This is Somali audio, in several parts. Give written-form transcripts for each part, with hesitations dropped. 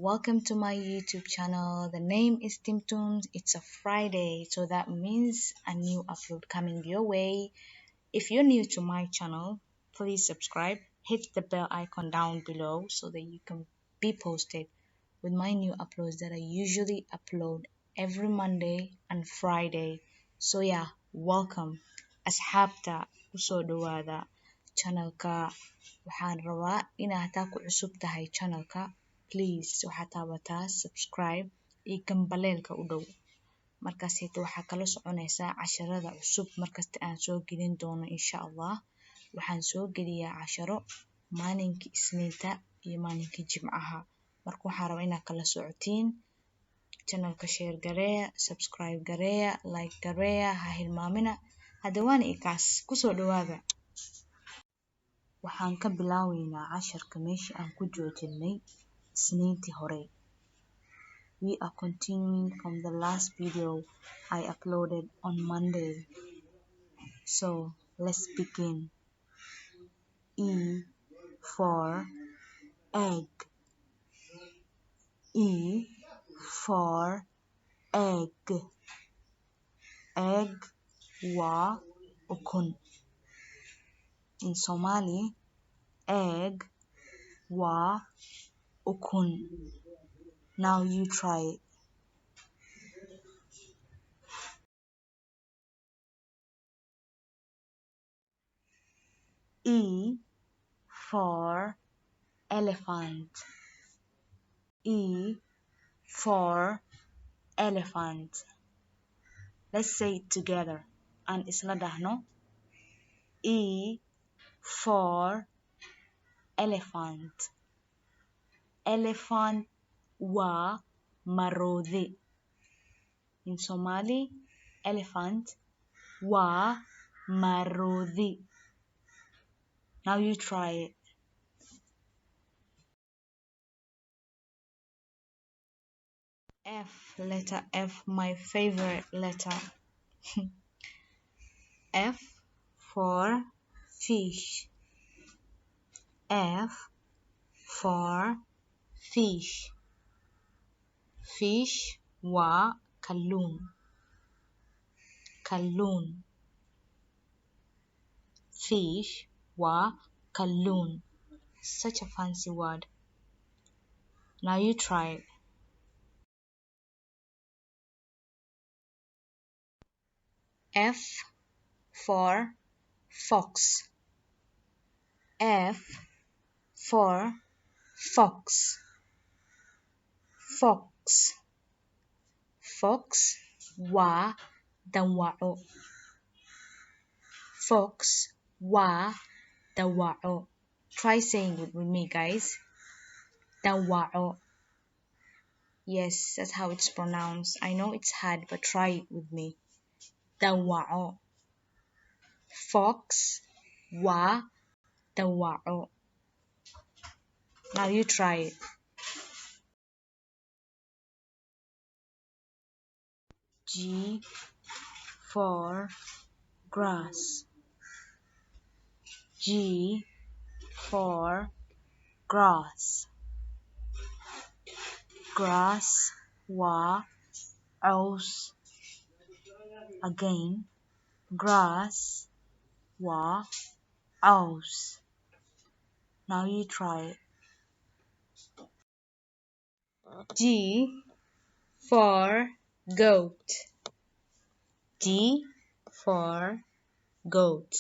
welcome to my YouTube channel. The name is Timtoons. It's a Friday, so that means a new upload coming your way. If you're new to my channel, please subscribe, hit the bell icon down below so that you can be posted with my new uploads that I usually upload every Monday and Friday. So yeah, welcome. Asxaabta kusoo dhawaada channelka. Waxaan rabaa inaad hataa ku cusub tahay channelka. Please waxaad taabataa subscribe iyo gambaleelka u dhow. Markaas waxaa kala soconaysaa casharada cusub markasta aan soo gelin doono insha Allah. Waxaan soo geliyaa casharo maalinkii Isniinta iyo maalinkii Jimcaha. Marka waxaan rabaa inaad kala socotiin. Channelka share gareeya, subscribe gareeya, like gareeya, ha hilmaamina. Hadda waan ikaas kusoo dhawaada. Waxaan ka bilaaweynaa casharka meeshii aan ku joojinay Isniintii hore. We are continuing from the last video I uploaded on Monday. So let's begin. E for egg. E for egg. Egg waa ukun. In Somali, egg waa ukun. Now you try it. E for elephant. E for elephant. Let's say it together. And isla dhahno. E for elephant. Elephant waa maroodi. In Somali, elephant waa maroodi. Now you try it. F, letter F, my favorite letter. F for fish. F for fish. Fish waa kalluun. Kalluun. Fish waa kalluun. Such a fancy word. Now you try it. F for fox. F for fox. Fox. Fox waa dawaco. Fox waa dawaco. Try saying it with me, guys. Dawaco. Yes, that's how it's pronounced. I know it's hard, but try it with me. Dawaco. Fox waa dawaco. Now you try it. G for grass. G for grass. Grass waa caws. Again, grass waa caws. Now you try it. G for goat. G for goat.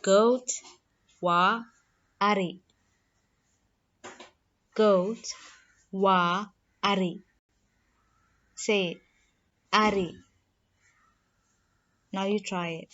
Goat waa ari. Goat waa ari. Say it. Ari. Now you try it.